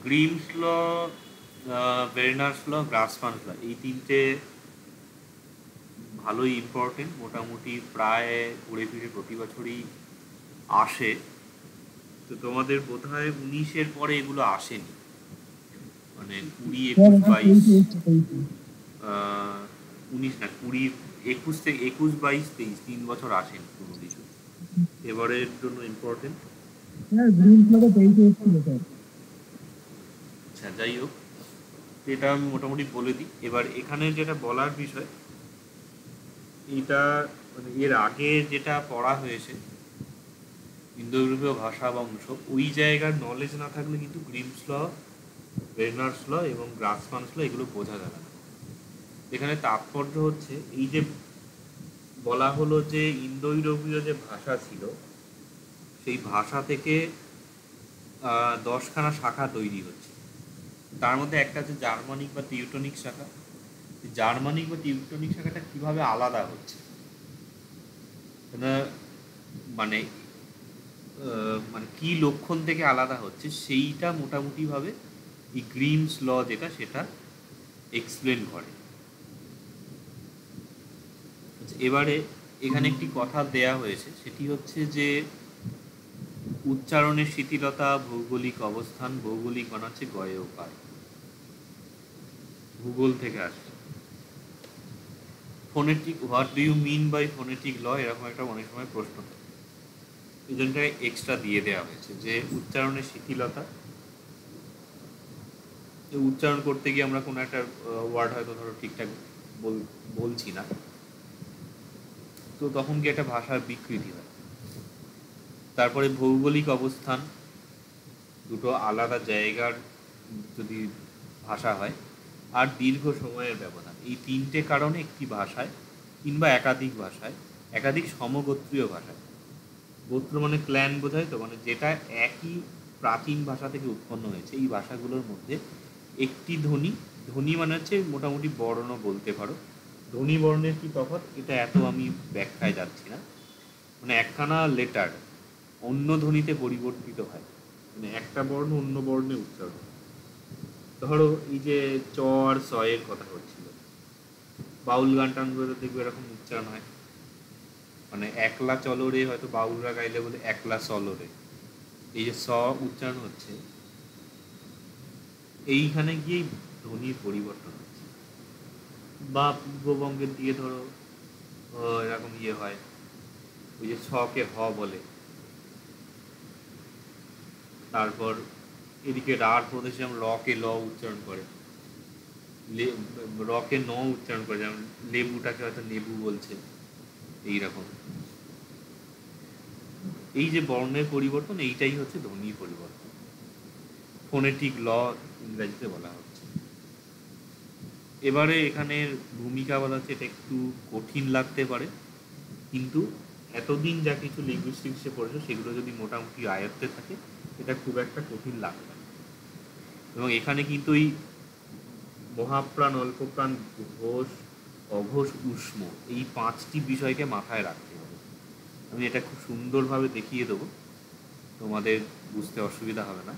গ্রিমস ল, ভের্নার্স ল, গ্রাসমানস ল, এই তিনটে ভালোই ইম্পর্টেন্ট, মোটামুটি প্রায় ঘুরে ফিরে প্রতি বছরই আসে। তো তোমাদের বোধহয় 19-এর পরে এগুলো আসেনি, মানে 20, হ্যাঁ 21, দাদা, 22, তেইশে এসছে, তেইশে। 19 না 20, 21 থেকে 21, 22, 23, 3 বছর আসেনি কোনো কিছু। এবারের জন্য ইম্পর্টেন্ট। হ্যাঁ, গ্রিন ফ্ল্যাগে তেইশে এসেছিল স্যার। আচ্ছা, যাই হোক, এটা আমি মোটামুটি বলে দিই। এবার এখানে যেটা বলার বিষয়, এটা মানে এর আগে যেটা পড়া হয়েছে ইন্দো ইউরোপীয় ভাষা বা অংশ, ওই জায়গার নলেজ না থাকলে কিন্তু গ্রিমস ল, ভের্নার্স ল এবং গ্রাসমানস ল এগুলো বোঝা যাবে না। এখানে তাৎপর্য হচ্ছে এই যে বলা হলো যে ইন্দো ইউরোপীয় যে ভাষা ছিল, সেই ভাষা থেকে 10খানা শাখা তৈরি হচ্ছে। তার মধ্যে একটা আছে জার্মানিক বা টিউটনিক শাখা। জার্মানিক বা টিউটনিক শাখাটা কিভাবে আলাদা হচ্ছে, এটা মানে মানে কি লক্ষণ থেকে আলাদা হচ্ছে সেইটা মোটামুটিভাবে এই গ্রিমস ল যেটা সেটা এক্সপ্লেন করে। আচ্ছা, এবারে এখানে একটি কথা দেয়া হয়েছে, সেটি হচ্ছে যে উচ্চারণের শিথিলতা, ভৌগোলিক অবস্থান, ভৌগোলিক মানে হচ্ছে গয়ে ওকার, ভূগোল থেকে আসছে। Phonetic, what do you mean by phonetic law, এরকম একটা অনেক সময় প্রশ্ন থাকে, এই জন্যটাকে এক্সট্রা দিয়ে দেওয়া হয়েছে যে উচ্চারণের শিথিলতা, যে উচ্চারণ করতে গিয়ে আমরা কোনো একটা ওয়ার্ড হয়তো ধরো ঠিকঠাক বলছি না, তো তখন কি একটা ভাষার বিকৃতি হয়। তারপরে ভৌগোলিক অবস্থান, দুটো আলাদা জায়গার যদি ভাষা হয়, আর দীর্ঘ সময়ের ব্যবধান, এই তিনটে কারণে একটি ভাষায় কিংবা একাধিক ভাষায়, একাধিক সমগোত্রীয় ভাষায়, গোত্র মানে ক্ল্যান বোঝায়, তো মানে যেটা একই প্রাচীন ভাষা থেকে উৎপন্ন হয়েছে, এই ভাষাগুলোর মধ্যে একটি ধ্বনি, ধ্বনি মানে হচ্ছে মোটামুটি বর্ণ বলতে পারো, ধ্বনি বর্ণের কি তফাৎ এটা এত আমি ব্যাখ্যায় যাচ্ছি না, মানে একখানা লেটার অন্য ধ্বনিতে পরিবর্তিত হয়, মানে একটা বর্ণ অন্য বর্ণে উচ্চারণ। ধরো এই যে চ আর স এর কথা হচ্ছিল, বাউল গান টানগুলোতে দেখবে এরকম উচ্চারণ হয়, মানে একলা চলো রে হয়তো বাউলরা গাইলে বলে একলা চলো রে, এই যে স উচ্চারণ হচ্ছে, এইখানে গিয়েই ধ্বনির পরিবর্তন হচ্ছে। বা পূর্ববঙ্গের দিকে ধরো এরকম ইয়ে হয়, ওই যে ছকে হ বলে, তারপর এদিকে রাঢ় প্রদেশে যেমন রকে ল উচ্চারণ করে, রকে ন উচ্চারণ করে, যেমন লেবুটাকে হয়তো নেবু বলছে, এইরকম। এই যে বর্ণের পরিবর্তন, এইটাই হচ্ছে ধ্বনির পরিবর্তন, ফোনেটিক ল ইংরাজিতে বলা হচ্ছে। এবারে এখানের ভূমিকা বলা হচ্ছে, এটা একটু কঠিন লাগতে পারে, কিন্তু এতদিন যা কিছু লিঙ্গুইস্টিক্সে পড়েছো সেগুলো যদি মোটামুটি আয়ত্তে থাকে, এটা খুব একটা কঠিন লাগবে না। এবং এখানে কিন্তু এই মহাপ্রাণ, অল্পপ্রাণ, ঘোষ, অঘোষ, উষ্ম, এই 5টি বিষয়কে মাথায় রাখতে হবে। আমি এটা খুব সুন্দরভাবে দেখিয়ে দেবো, তোমাদের বুঝতে অসুবিধা হবে না।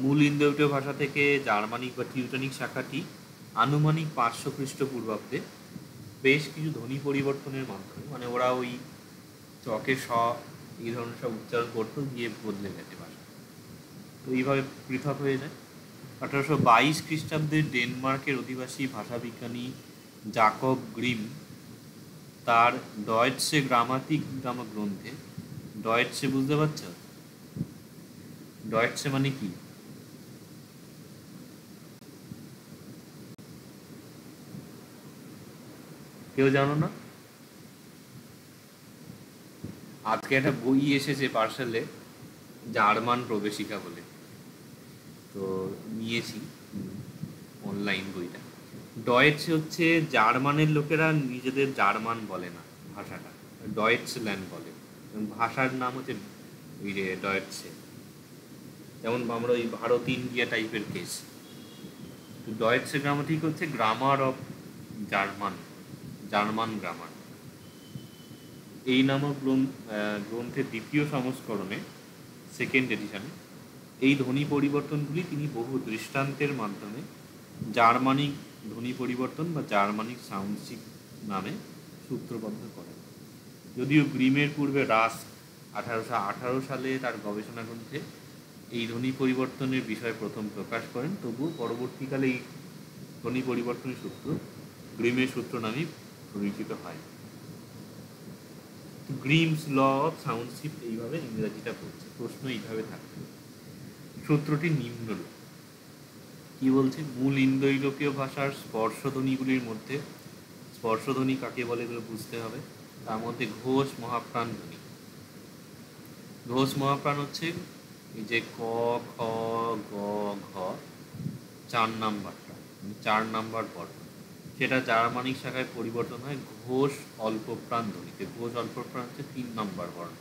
মূল ইন্দো ইউরোপীয় ভাষা থেকে জার্মানিক বা টিউটনিক শাখাটি আনুমানিক 500 খ্রিস্টপূর্বাব্দে বেশ কিছু ধ্বনি পরিবর্তনের মাধ্যমে, মানে ওরা ওই চকে স এই ধরনের সব উচ্চারণ করতে গিয়ে বদলে গেছে ভাষা, তো এইভাবে পৃথক হয়ে যায়। 1822 খ্রিস্টাব্দে ডেনমার্কের অধিবাসী ভাষাবিজ্ঞানী জাকব গ্রিম তার ডয়েটসে গ্রামাতিক নামক গ্রন্থে, ডয়েটসে বুঝতে পারছ, ডয়েটসে মানে কি? কেউ জানো না? আজকে একটা বই এসেছে পার্সেলে, জার্মান প্রবেশিকা বলে, তো নিয়েছি অনলাইন বইটা। ডয়েটস হচ্ছে জার্মানের লোকেরা নিজেদের জার্মান বলে না ভাষাটা, ডয়েটস ল্যান্ড বলে, এবং ভাষার নাম হচ্ছে ওই যে ডয়েটসে, যেমন আমরা ওই ভারত ইন্ডিয়া টাইপের কেস। তো ডয়েটসে গ্রামাটিক হচ্ছে grammar of German, German grammar. এই নামক গ্রন্থের দ্বিতীয় সংস্করণে, সেকেন্ড এডিশনে, এই ধ্বনি পরিবর্তনগুলি তিনি বহু দৃষ্টান্তের মাধ্যমে জার্মানিক ধ্বনি পরিবর্তন বা জার্মানিক সাউন্ডশিপ নামে সূত্রবদ্ধ করেন। যদিও গ্রিমের পূর্বে রাস্ক 1818 সালে তার গবেষণা গ্রন্থে এই ধ্বনি পরিবর্তনের বিষয় প্রথম প্রকাশ করেন, তবুও পরবর্তীকালে এই ধ্বনি পরিবর্তনের সূত্র গ্রিমের সূত্র নামেই পরিচিত হয়। গ্রিমস ল অফ সাউন্ডশিপ এইভাবে ইংরেজিটা বলছে। প্রশ্ন এইভাবে থাকবে। সূত্রটি নিম্নরূপ। কি বলছে? মূল ইন্দো ইউরোপীয় ভাষার স্পর্শধ্বনিগুলির মধ্যে, স্পর্শধ্বনি কাকে বলে এগুলো বুঝতে হবে। তার মধ্যে ঘোষ মহাপ্রাণ ধ্বনি। ঘোষ মহাপ্রাণ হচ্ছে এই যে ক, খ, গ, ঘ 4 নাম্বারটা, 4 নাম্বার বর্ণ, সেটা জার্মানিক শাখায় পরিবর্তন হয় ঘোষ অল্পপ্রাণ ধ্বনিতে। ঘোষ অল্পপ্রাণ হচ্ছে 3 নাম্বার বর্ণ।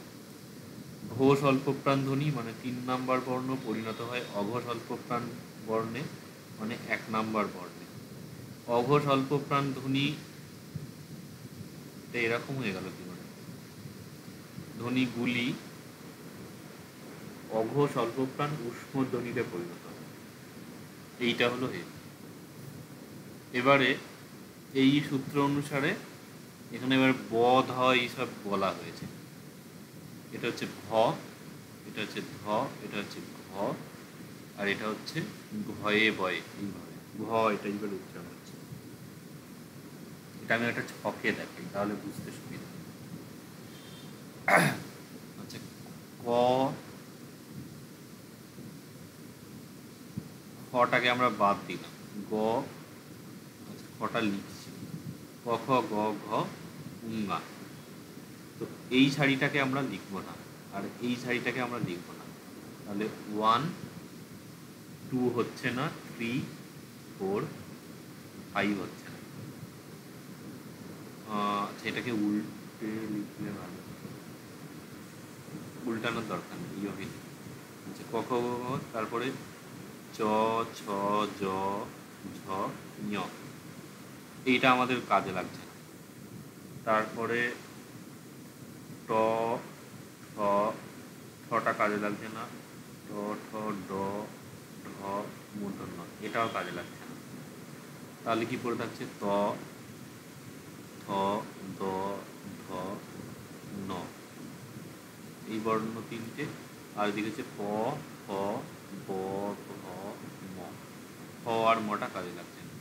ঘোষ অল্পপ্রাণ ধ্বনি মানে 3 নাম্বার বর্ণ পরিণত হয় অঘোষ অল্পপ্রাণ বর্ণে মানে 1 নাম্বার বর্ণে। অঘোষ অল্পপ্রাণ ধ্বনি এরকম হয়ে গেল কি করে? ধ্বনিগুলি অঘোষ অল্পপ্রাণ উষ্ম ধ্বনিতে পরিণত হয়। এইটা হলো এবারে এই সূত্র অনুসারে এখানে এবার ব ধ এইসব বলা হয়েছে। এটা হচ্ছে ভ, এটা হচ্ছে ধ, এটা হচ্ছে ঘ, আর এটা হচ্ছে ঘয়ে বয়ে। এইভাবে ঘ এটা এইভাবে উচ্চারণ হচ্ছে। এটা আমি একটা ছকে দেখাই তাহলে বুঝতে সুবিধা। আচ্ছা, ক খটাকে আমরা বাদ দিলাম, গ, আচ্ছা খটা লিখছি, ক খ গ ঘ উঙ্গা। তো এই শাড়িটাকে আমরা লিখব না, আর এই শাড়িটাকে আমরা লিখব না। তাহলে 1 2 হচ্ছে না, 3 4 5 হচ্ছে না। সেটাকে উল্টে লিখলে ভালো, উল্টানোর দরকার নেই। আচ্ছা, ক খ গ ঘ, তারপরে চ ছ জ ঝ ঞ, এইটা আমাদের কাজে লাগছে না। তারপরে ট ঠ, ঠটা কাজে লাগছে না, ট ঠ ড ঢ মূর্ধন্য, এটাও কাজে লাগছে না। তাহলে কি পড়ে থাকছে? ত থ দ ধ ন, এই বর্ণ 3টে। আর এদিকে হচ্ছে প ফ ব ভ ম, ফ আর মটা কাজে লাগছে না।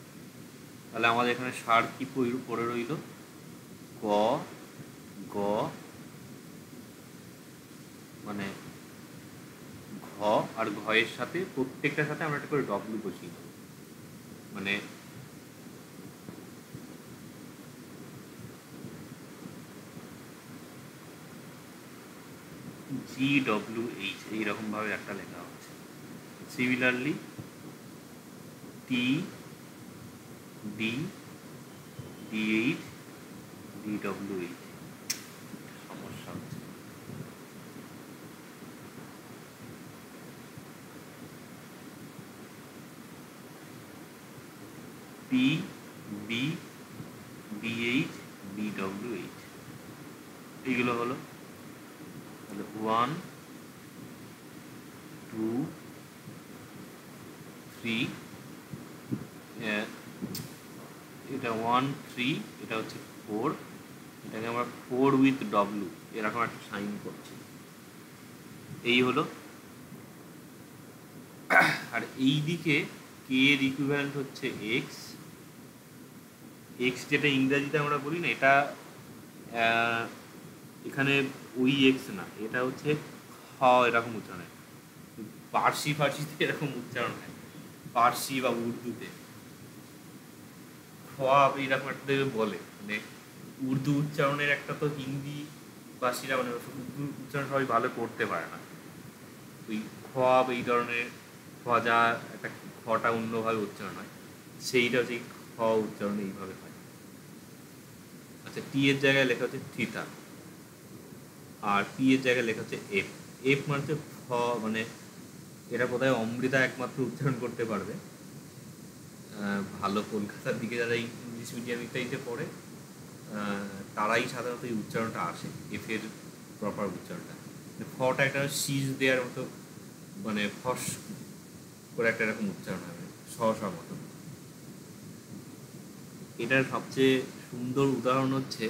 তাহলে আমাদের এখানে সার কি পড়ে রইল? ক গ মানে ঘ, আর ঘয়ের সাথে প্রত্যেকটার সাথে আমরা একটা করে ডব্লু বসিয়ে দেবো, মানে GWH এইরকম ভাবে একটা লেখা হচ্ছে। Similarly T D DH DWH, সমস্যা হচ্ছে। পি বি DH DWH, এইগুলো হলো। তাহলে 1 2 3, এটা 1 3, এটা হচ্ছে 4, এটাকে আমরা 4 উইথ ডব্লু এরকম একটা সাইন করছি। এই হলো। আর এই দিকে কে এর ইকুইভ্যালেন্ট হচ্ছে এক্স। এক্স যেটা ইংরেজিতে আমরা বলি না, এটা এখানে ওই এক্স না, এটা হচ্ছে হ, এরকম উচ্চারণ হয়। ফার্সিতে এরকম উচ্চারণ হয়, ফার্সি বা উর্দুতে এইরকম একটা বলে, মানে উর্দু উচ্চারণের একটা তো হিন্দি ভাষীরা মানে উর্দু উচ্চারণ সবাই ভালো করতে পারে না। ওই খোয়াব এই ধরনের খজা একটা খটা অন্যভাবে উচ্চারণ হয়, সেইটা হচ্ছে খ উচ্চারণ এইভাবে হয়। আচ্ছা, টি এর জায়গায় লেখা হচ্ছে থিতা, আর পি এর জায়গায় লেখা হচ্ছে এফ। এফ মানে হচ্ছে খ, মানে এটা বোধহয় অমৃতা একমাত্র উচ্চারণ করতে পারবে। ভালো কলকাতার দিকে যারা ইংলিশ মিডিয়াম ইত্যাদিতে পড়ে তারাই সাধারণত এই উচ্চারণটা আসে, এফ এর প্রপার উচ্চারণটা। ফটা একটা শীষ দেওয়ার মতো মানে ফস করে একটা এরকম উচ্চারণ হবে, স স মতো। এটার সবচেয়ে সুন্দর উদাহরণ হচ্ছে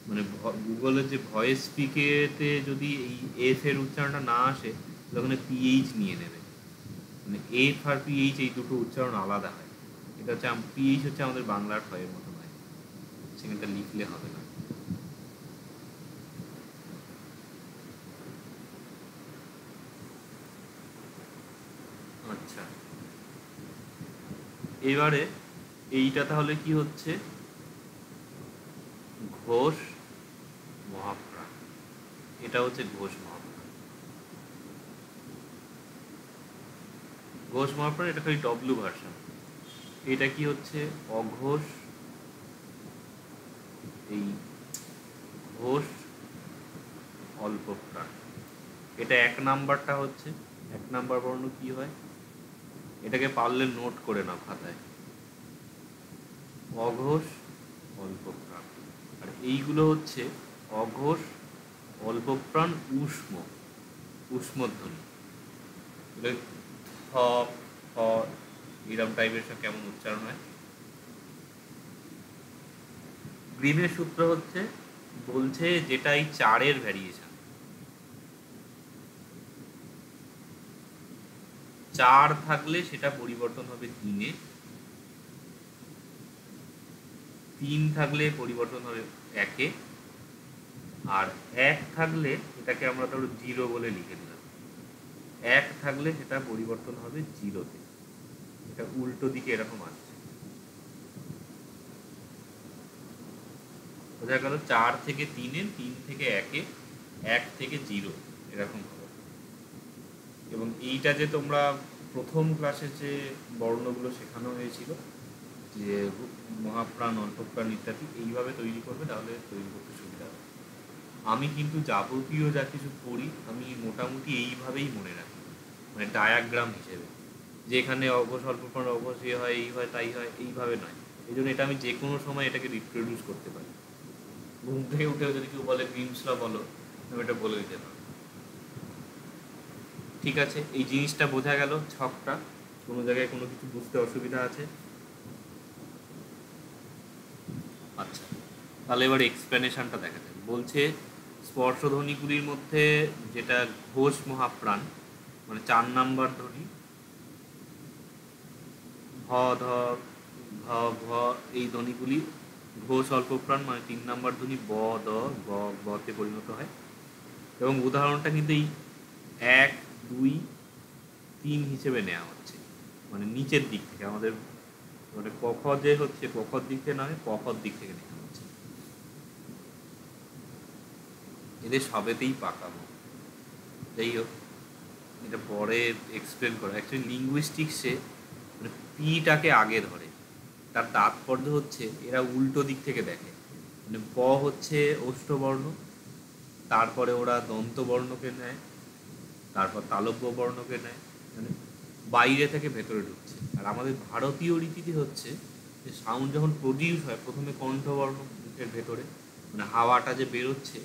মানে গুগলের যে ভয়েস স্পিকেতে যদি এই এফ এর উচ্চারণটা না আসে তখন পিএইচ নিয়ে নেবে, মানে এফ আর পিএইচ এই দুটো উচ্চারণ আলাদা হয়। এটা হচ্ছে পিএইচ হচ্ছে আমাদের বাংলার ফয়ের মতো নয়, সেখানটা লিখলে হবে না। আচ্ছা, এবারে এইটা তাহলে কি হচ্ছে, ঘোষ মহাপ্রাণ, এটা হচ্ছে ঘোষ মহাপ্রাণ। ঘোষ মহাপ্রাণ এটা খালি ডব্লু ভার্সন। এটা কি হচ্ছে অঘোষ, এই ঘোষ অল্প প্রাণ। এটা এক নাম্বারটা হচ্ছে, এক নাম্বার বর্ণ কি হয়, এটাকে পারলে নোট করে নাও খাতায়, অঘোষ অল্প প্রাণ। আর এইগুলো হচ্ছে অঘোষ অল্প প্রাণ উষ্ম, উষ্মধ্বনি। থ ফ এরম টাইপের সব কেমন উচ্চারণ হয়। গ্রিনের সূত্র হচ্ছে, বলছে যেটা এই চারের ভ্যারিয়েশন, চার থাকলে সেটা পরিবর্তন হবে তিনে, তিন থাকলে পরিবর্তন হবে একে, আর এক থাকলে এটাকে আমরা ধরো জিরো বলে লিখে দিলাম, এক থাকলে সেটা পরিবর্তন হবে জিরোতে। এটা উল্টো দিকে এরকম আসছে, বোঝা গেল, চার থেকে তিনে, তিন থেকে একে, এক থেকে জিরো এরকম হবে। এবং এইটা যে তোমরা প্রথম ক্লাসে যে বর্ণগুলো শেখানো হয়েছিল যে মহাপ্রাণ অল্পপ্রাণ ইত্যাদি এইভাবে তৈরি করবে, তাহলে তৈরি করতে সুবিধা হবে। আমি কিন্তু যাবতীয় যা কিছু করি আমি মোটামুটি এইভাবেই মনে রাখি, মানে ডায়াগ্রাম হিসেবে, যে এখানে অঘোষ অল্পপ্রাণ অঘোষ এ হয়, এই হয়, তাই হয়, এইভাবে নয়। এই জন্য এটা আমি যে কোনো সময় এটাকে রিপ্রডিউস করতে পারি। ঘুম থেকে উঠেও যদি কেউ বলে গ্রিমস ল বলো, আমি এটা বলে দিতে পারবো। ঠিক আছে, এই জিনিসটা বোঝা গেল ছকটা। কোনো জায়গায় কোনো কিছু বুঝতে অসুবিধা আছে? আচ্ছা, তাহলে এবার এক্সপ্লেনেশনটা দেখা যাক। বলছে স্পর্শধ্বনিগুলির মধ্যে যেটা ঘোষ মহাপ্রাণ, মানে 4 নাম্বার ধ্বনি, ভ ধ ঘ ঘ, এই ধ্বনিগুলি ঘোষ অল্পপ্রাণ, মানে 3 নাম্বার ধ্বনি ব দ গ গতে পরিণত হয়। এবং উদাহরণটা কিন্তু এই 1 2 3 হিসেবে নেওয়া হচ্ছে, মানে নিচের দিক থেকে আমাদের, মানে কখ যে হচ্ছে কখর দিক থেকে নয়, কখর দিক থেকে নেওয়া হচ্ছে। এদের সবেতেই পাকাবো, যাই হোক এটা পরে এক্সপ্লেন করা। অ্যাকচুয়ালি লিঙ্গুইস্টিক্সে মানে পিটাকে আগে ধরে, তার তাৎপর্য হচ্ছে এরা উল্টো দিক থেকে দেখে, মানে প হচ্ছে ওষ্ঠবর্ণ, তারপরে ওরা দন্তবর্ণকে নেয়, তারপর তালব্য বর্ণকে নেয়, মানে বাইরে থেকে ভেতরে ঢুকছে। আর আমাদের ভারতীয় রীতিতে হচ্ছে যে সাউন্ড যখন প্রডিউস হয় প্রথমে কণ্ঠবর্ণ মুখের ভেতরে, মানে হাওয়াটা যে বেরোচ্ছে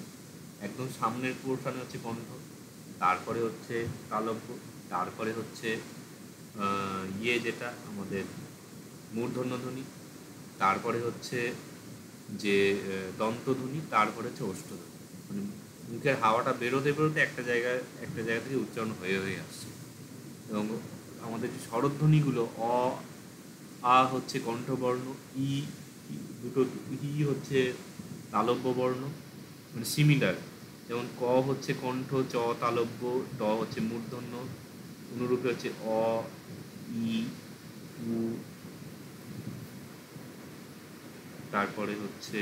একদম সামনের পোর্শনে হচ্ছে কণ্ঠ, তারপরে হচ্ছে তালব্য, তারপরে হচ্ছে যেটা আমাদের মূর্ধন্যধ্বনি, তারপরে হচ্ছে যে দন্তধ্বনি, তারপরে হচ্ছে ওষ্ঠধ্বনি। মানে মুখের হাওয়াটা বেরোতে বেরোতে একটা জায়গা থেকে উচ্চারণ হয়ে হয়ে আসছে। এবং আমাদের যে স্বরধ্বনিগুলো অ আ হচ্ছে কণ্ঠবর্ণ, ই দুটো, ই হচ্ছে তালব্য বর্ণ, মানে সিমিলার। যেমন ক হচ্ছে কণ্ঠ, চ তালব্য, ট হচ্ছে মূর্ধন্য, অনুরূপে হচ্ছে অ ই উ, তারপরে হচ্ছে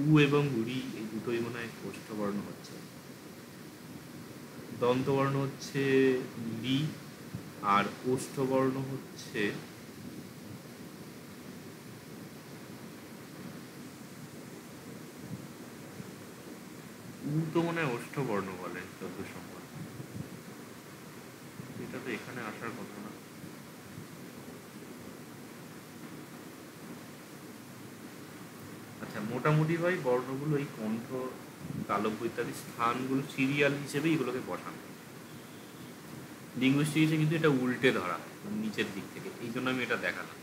উ এবং রি, এই দুটোই মনে হয় ওষ্ঠবর্ণ হচ্ছে। দন্তবর্ণ হচ্ছে লি, আর ওষ্ঠবর্ণ হচ্ছে উ, তো মনে হয় ওষ্ঠবর্ণ বলে যত সম্ভব, এটা তো এখানে আসার কথা না। আচ্ছা, মোটামুটি ভাই বর্ণগুলো এই কণ্ঠ, তালব্য ইত্যাদি স্থানগুলো সিরিয়াল হিসেবে এগুলোকে বসানো। লিঙ্গুইস্টিক্সে কিন্তু এটা উল্টে ধরা হয়, মানে নিচের দিক থেকে, এই জন্য আমি এটা দেখালাম।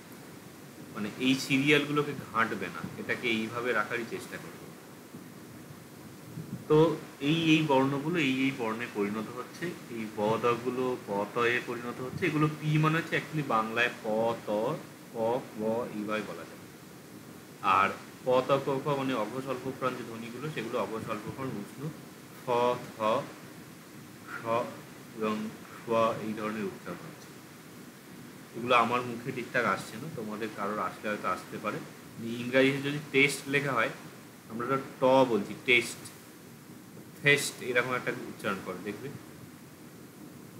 মানে এই সিরিয়ালগুলোকে ঘাঁটবে না, এটাকে এইভাবে রাখারই চেষ্টা করবে। তো এই বর্ণগুলো এই বর্ণে পরিণত হচ্ছে, এই বদগুলো পতয়ে পরিণত হচ্ছে। এগুলো পি মানে হচ্ছে অ্যাকচুয়ালি বাংলায় প ত ক ব এইভাবে বলা যায়। আর প ত ক খ মানে অঘস্বল্পপ্রাণ যে ধ্বনিগুলো, সেগুলো অঘস্বল্পপ্রাণ উষ্ণ ফ থ স এবং স এই ধরনের উচ্চারণ হচ্ছে। এগুলো আমার মুখে ঠিকঠাক আসছে না, তোমাদের কারোর আসলে হয়তো আসতে পারে। ইংরাজিতে যদি টেস্ট লেখা হয়, আমরা তো ট বলছি, টেস্ট ফেস্ট এরকম একটা উচ্চারণ করে দেখবে।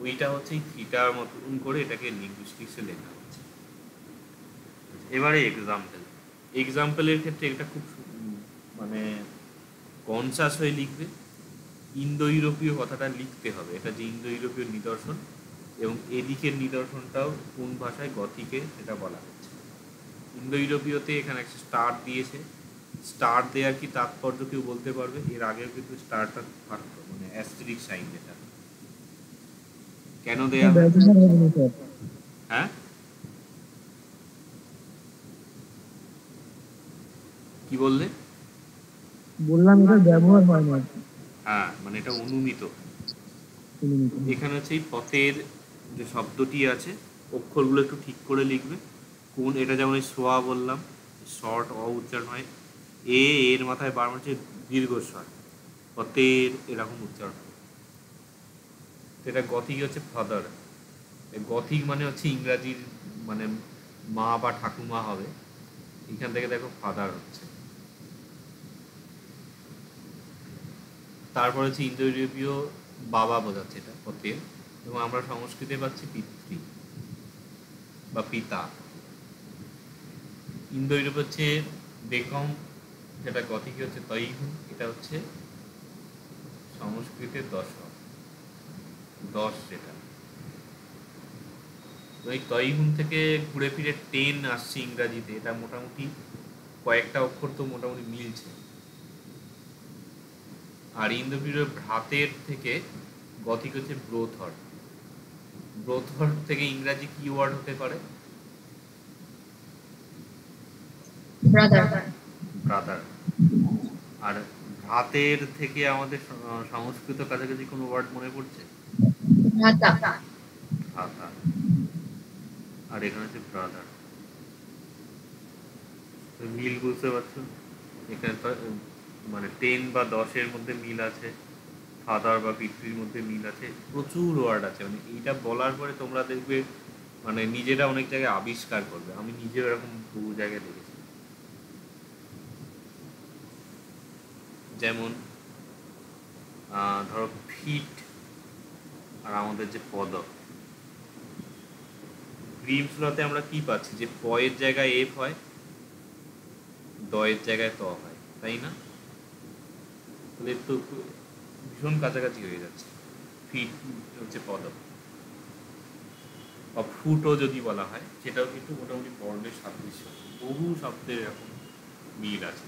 ওইটা হচ্ছে এই থিটার মতন করে এটাকে লিঙ্গুইস্টিক্সে লেখা হচ্ছে। এবারে এক্সাম্পলের ক্ষেত্রে এটা খুব মানে কনসাস হয়ে লিখবে। ইন্দো ইউরোপীয় কথাটা লিখতে হবে, এটা যে ইন্দো ইউরোপীয় নিদর্শন, এবং এদিকের নিদর্শনটাও কোন ভাষায়, গথিকে সেটা বলা হচ্ছে। ইন্দো ইউরোপীয়তে এখানে একটা স্টার দিয়েছে। স্টার দেওয়ার কি তাৎপর্য কেউ বলতে পারবে? এর আগেও কিন্তু স্টারটা থাকতো, মানে অ্যাস্টেরিক সাইন যেটা, কেন দেয়া হয়? ব্যবহার হবে না স্যার। হ্যাঁ, কি বললে? বললাম এটা ব্যবহার হয় না। হ্যাঁ, মানে এটা অনুমিত। এখানে হচ্ছে এই পথের যে শব্দটি আছে, অক্ষরগুলো একটু ঠিক করে লিখবে। কোন এটা যেমন এই সোয়া বললাম, শর্ট অ উচ্চারণ হয়। এর মাথায় বারবার হচ্ছে দীর্ঘস্বর, পথের এরকম উচ্চারণ হয়। এটা গথিক হচ্ছে ফাদার। গথিক মানে হচ্ছে ইংরাজির মানে মা বা ঠাকুমা হবে, এখান থেকে দেখো ফাদার হচ্ছে। তারপর হচ্ছে ইন্দো ইউরোপীয় বাবা বোঝাচ্ছে এটা পথের, এবং আমরা সংস্কৃতে পাচ্ছি পিতৃ বা পিতা। ইন্দো ইউরোপ হচ্ছে বেকম, যেটা গথিকে হচ্ছে তৈহুন, এটা হচ্ছে সংস্কৃতের দশ যেটা। তো এই তৈহুন থেকে ঘুরে ফিরে টেন আসছে ইংরাজিতে, এটা মোটামুটি কয়েকটা অক্ষর তো মোটামুটি মিলছে। আর ইন্দো ইউরোপ ভ্রাতের থেকে গথিক হচ্ছে ব্রোথর। ব্রোথর থেকে ইংরাজি কি ওয়ার্ড হতে পারে? ব্রাদার। আর ভ্রাতের থেকে আমাদের সংস্কৃত কাছাকাছি কোনো ওয়ার্ড মনে পড়ছে? ভ্রাতা। আর এখানে হচ্ছে ব্রাদার। মিল বুঝতে পারছো? এখানে মানে 10 বা 10-এর মধ্যে মিল আছে, ফাদার বা পিতৃর মধ্যে মিল আছে, প্রচুর ওয়ার্ড আছে। মানে এইটা বলার পরে তোমরা দেখবে মানে নিজেরা অনেক জায়গায় আবিষ্কার করবে। আমি নিজেও এরকম বহু জায়গায় দেখেছি। যেমন ধরো ফিট আর আমাদের যে পদ, গ্রিমসগুলোতে আমরা কি পাচ্ছি, যে পয়ের জায়গায় এফ হয়, দয়ের জায়গায় ত হয়, তাই না? তাহলে তো ভীষণ কাছাকাছি হয়ে যাচ্ছে। ফিট হচ্ছে পদ, বা ফুটও যদি বলা হয়, সেটাও কিন্তু মোটামুটি বর্ণের সাদৃশ্য। বহু শব্দের এরকম মিল আছে।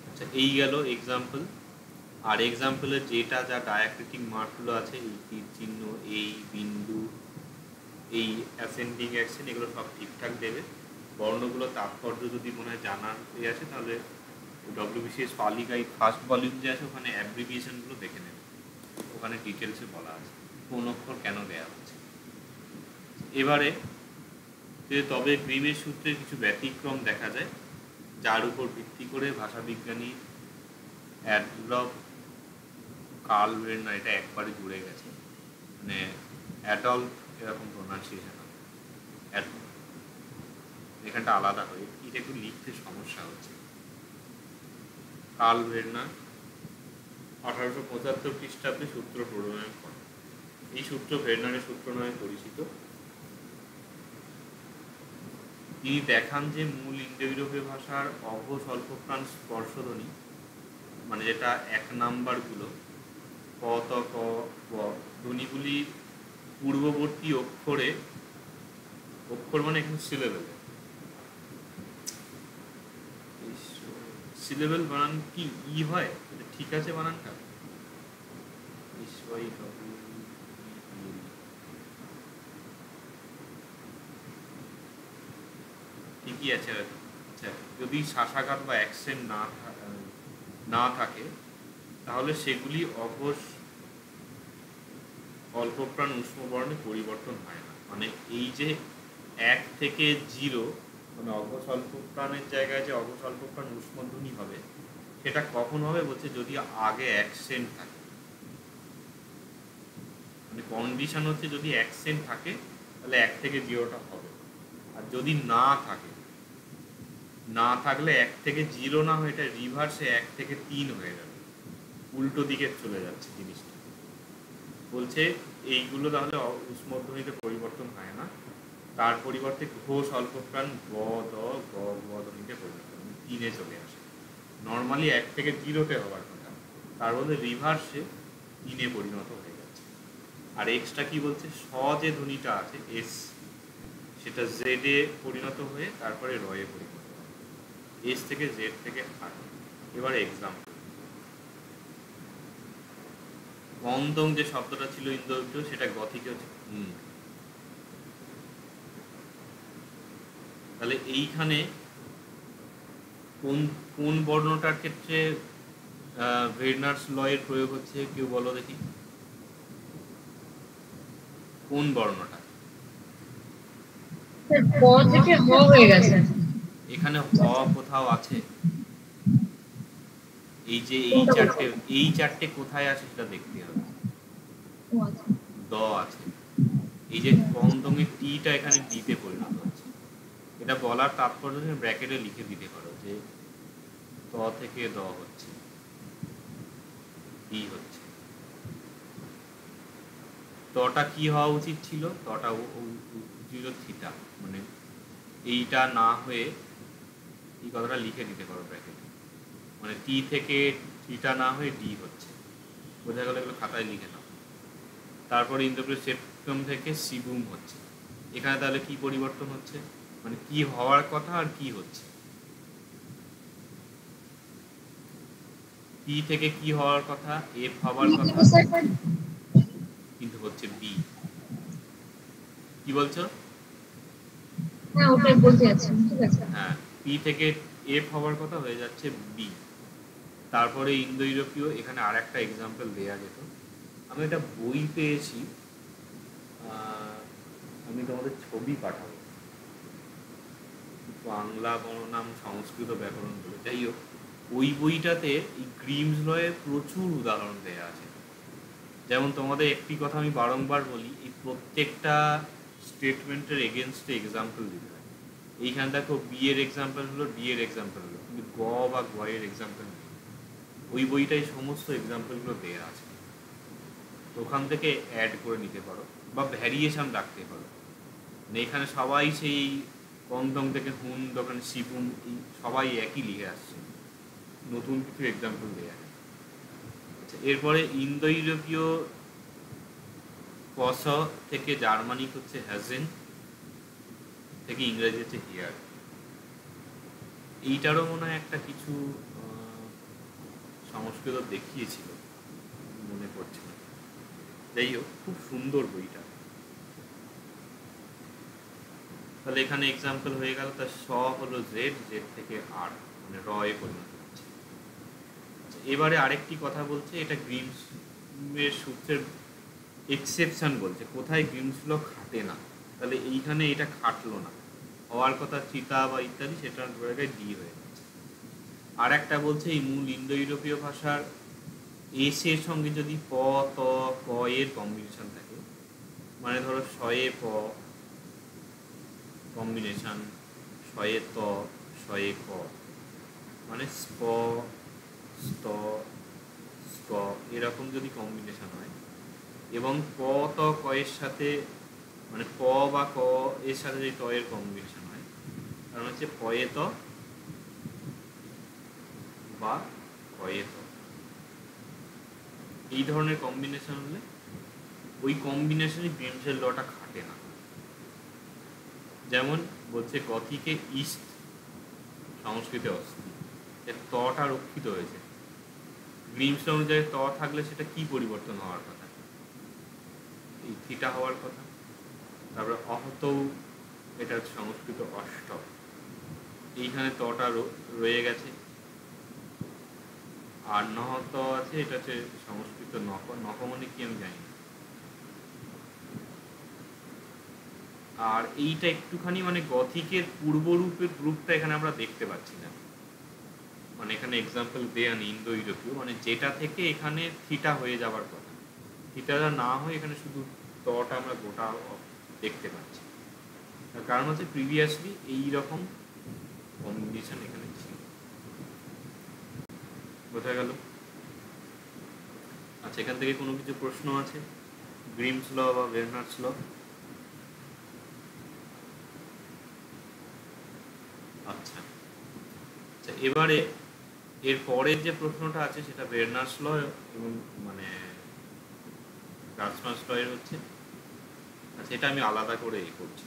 আচ্ছা, এই গেল এক্সাম্পল। আর এক্সাম্পলের যেটা যা ডায়াক্রিটিক মার্কগুলো আছে, এই তীর চিহ্ন, এই বিন্দু, এই অ্যাসেন্ডিং অ্যাকশন, এগুলো সব ঠিকঠাক দেবে। বর্ণগুলো তাৎপর্য যদি মনে হয় জানার হয়ে আছে, তাহলে ডব্লিউবিসিএস পালি গাইড ফার্স্ট ভলিউম যে আছে, ওখানে অ্যাব্রিভিয়েশনগুলো দেখে নেবে, ওখানে ডিটেলসে বলা আছে কোন অক্ষর কেন দেওয়া হচ্ছে। এবারে তবে গ্রিমের সূত্রের কিছু ব্যতিক্রম দেখা যায়, যার উপর ভিত্তি করে ভাষাবিজ্ঞানী অ্যাডলফ কার্ল ভের্নার এটা একবারে জুড়ে গেছে, মানে অ্যাডলফ এরকম প্রোনাউন্সিয়েশন হবে, এখানটা আলাদা হয়ে, এটা একটু লিখতে সমস্যা হচ্ছে। কার্ল ভের্নার 1875 খ্রিস্টাব্দে সূত্র প্রণয়ন করেন। এই সূত্র ভের্নারের সূত্র নামে পরিচিত। তিনি দেখান যে মূল ইন্দো ইউরোপীয় ভাষার অঘ স্বল্পপ্রাণ স্পর্শধ্বনি, মানে যেটা 1 নাম্বারগুলো ক ত ক ব, ধ্বনিগুলি পূর্ববর্তী অক্ষরে, অক্ষর মানে এখানে সিলেবেল, সিলেবেল বানান কি ই হয়? এটা ঠিক আছে বানানটা? ঠিকই আছে। আচ্ছা, যদি শাসাঘাত বা অ্যাকসেন্ট না থাকে তাহলে সেগুলি অঘোষ অল্পপ্রাণ উষ্ণ বর্ণে পরিবর্তন হয় না। মানে এই যে 1 থেকে 0, মানে অঘোষ অল্পপ্রাণের জায়গায় যে অঘোষ অল্পপ্রাণ উষ্মধ্বনি হবে, সেটা কখন হবে বলছে যদি আগে অ্যাকসেন্ট থাকে। মানে কন্ডিশন হচ্ছে যদি অ্যাকসেন্ট থাকে তাহলে 1 থেকে 0টা হবে, আর যদি না থাকে, না থাকলে 1 থেকে 0 না হয়ে এটা রিভার্সে 1 থেকে 3 হয়ে যাবে, উল্টো দিকে চলে যাচ্ছে জিনিসটা। বলছে এইগুলো তাহলে উষ্মধ্বনিতে পরিবর্তন হয় না, তার পরিবর্তে ঘোষ অল্পপ্রাণ গ দ গ গ ধ্বনিতে পরিবর্তন 3-এ চলে আসে। নর্মালি 1 থেকে 0-তে হওয়ার কথা, তার মধ্যে রিভার্সে 3-এ পরিণত হয়ে যাচ্ছে। আর এক্সট্রা কি বলছে, স যে ধ্বনিটা আছে এস, সেটা জেডে পরিণত হয়ে তারপরে রয়ে পরিণত হয়, এস থেকে জেড থেকে আর। এবারে এক্সাম্পল, গন্ধং যে শব্দটা ছিল ইন্দোর্য, সেটা গ থেকে হচ্ছে তাহলে এইখানে কোন কোন বর্ণটার ক্ষেত্রে ভের্নার্স ল এর প্রয়োগ হচ্ছে, কেউ বলো দেখি কোন বর্ণটা? এখানে হ কোথাও আছে? এই যে এই চারটে কোথায় আছে সেটা দেখতে হবে। দ আছে। এই যে কন্দমের টিটা এখানে ডিতে পরিণত হচ্ছে, এটা বলার তাৎপর্য ব্র্যাকেটে লিখে দিতে পারো যে ত থেকে দ হচ্ছে, ডি হচ্ছে। তটা কি হওয়া উচিত ছিল? তটা উচিত থিটা, মানে এইটা না হয়ে এই কথাটা লিখে দিতে পারো ব্র্যাকেটে, মানে টি থেকে থিটা না হয়ে ডি হচ্ছে, বোঝা গেল? এগুলো খাতায় লিখে নাও। তারপরে ইন্দ্রপ্রিয় সেপ্টম থেকে সিবুম হচ্ছে। এখানে তাহলে কি পরিবর্তন হচ্ছে, মানে কি হওয়ার কথা আর কি হচ্ছে? পি থেকে কি হওয়ার কথা? এফ হওয়ার কথা, কিন্তু হচ্ছে বি। কি বলছো? হ্যাঁ, পি থেকে এফ হওয়ার কথা হয়ে যাচ্ছে বি। তারপরে ইন্দো ইউরোপীয়, এখানে আর একটা এক্সাম্পল দেওয়া যেত। আমি একটা বই পেয়েছি, আমি তোমাদের ছবি পাঠাবো, বাংলা বর্ণনাম সংস্কৃত ব্যাকরণ বলে। যাই হোক, ওই বইটাতে এই গ্রিমস লয়ের প্রচুর উদাহরণ দেওয়া আছে। যেমন তোমাদের একটি কথা আমি বারংবার বলি, এই প্রত্যেকটা স্টেটমেন্টের এগেনস্টে এক্সাম্পল দিতে হয়। এইখানে দেখো বি এর এক্সাম্পল হলো, ডি এর এক্সাম্পল হলো, কিন্তু গ বা গ এর এক্সাম্পল নেই। ওই বইটাই সমস্ত এক্সাম্পলগুলো দেওয়া আছে, তো ওখান থেকে অ্যাড করে নিতে পারো বা ভ্যারিয়েশন রাখতে পারো। মানে এখানে সবাই সেই কমদম থেকে হুন দোকান শিবুম সবাই একই লিখে আসছে, নতুন কিছু এক্সাম্পল দেওয়া আছে। এরপরে ইন্দো ইউরোপীয় কস থেকে জার্মানিক হচ্ছে হ্যাজেন, থেকে ইংরেজি হচ্ছে হিয়ার। এইটারও মনে হয় একটা কিছু সংস্কৃত দেখিয়েছিল, মনে পড়ছে না। যাই হোক, খুব সুন্দর বইটা। তাহলে এখানে এক্সাম্পল হয়ে গেল, তার স হলো জেড, জেড থেকে আর, মানে রয়ে পরিণত হচ্ছে। এবারে আরেকটি কথা বলছে, এটা গ্রিমসের সূত্রের এক্সেপশন বলছে, কোথায় গ্রিমস ল খাটে না। তাহলে এইখানে এটা খাটলো না, হওয়ার কথা চিতা বা ইত্যাদি, সেটার জায়গায় ডি হয়ে যাচ্ছে। আর একটা বলছে এই মূল ইন্দো ইউরোপীয় ভাষার এস এর সঙ্গে যদি প ত ক এর কম্বিনেশন থাকে, মানে ধরো শয়ে প কম্বিনেশন, শয়ে ত শয়ে ক, মানে স্প স্ত স্ক, এরকম যদি কম্বিনেশন হয়, এবং প ত ক এর সাথে, মানে প বা ক এর সাথে যদি ট এর কম্বিনেশন হয়, তার মানে হচ্ছে পয়ে ত বা কয়ে ত। এই ধরনের কম্বিনেশন হলে ওই কম্বিনেশনই গ্রিমসের লটা খাটে না। যেমন বলছে গথিকে ইস্ট, সংস্কৃতে অস্থি, ত তটা রক্ষিত হয়েছে। গ্রিমস ল অনুযায়ী ত থাকলে সেটা কি পরিবর্তন হওয়ার কথা? এই থিটা হওয়ার কথা। তারপরে অহতৌ, এটা সংস্কৃত অষ্ট, এইখানে তটা রয়ে গেছে। আর নহত আছে, এটা হচ্ছে সংস্কৃত নখ। নখ মানে কি আমি জানি না। আর এইটা একটুখানি মানে গথিকের পূর্বরূপের রূপটা এখানে আমরা দেখতে পাচ্ছি না। মানে এখানে এক্সাম্পল দেয়া নেই ইন্দো ইউরোপীয়, মানে যেটা থেকে এখানে থিটা হয়ে যাওয়ার কথা, থিটা না হয়ে এখানে শুধু তটা আমরা গোটা দেখতে পাচ্ছি। তার কারণ হচ্ছে প্রিভিয়াসলি এইরকম কম্বিনেশন এখানে ছিল। বোঝা গেল? আচ্ছা, এখান থেকে কোনো কিছু প্রশ্ন আছে? গ্রিমস ল বা বেরনার্স ল? আচ্ছা আচ্ছা, এবারে এর পরের যে প্রশ্নটা আছে সেটা বেরনার্স ল এবং মানে গ্রাসমাস ল এর হচ্ছে। আচ্ছা, এটা আমি আলাদা করে করছি।